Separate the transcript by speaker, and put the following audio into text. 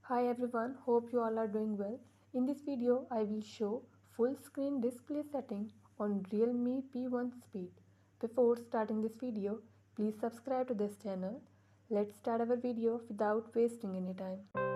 Speaker 1: Hi everyone, hope you all are doing well. In this video, I will show full screen display setting on Realme P1 Speed. Before starting this video, please subscribe to this channel. Let's start our video without wasting any time.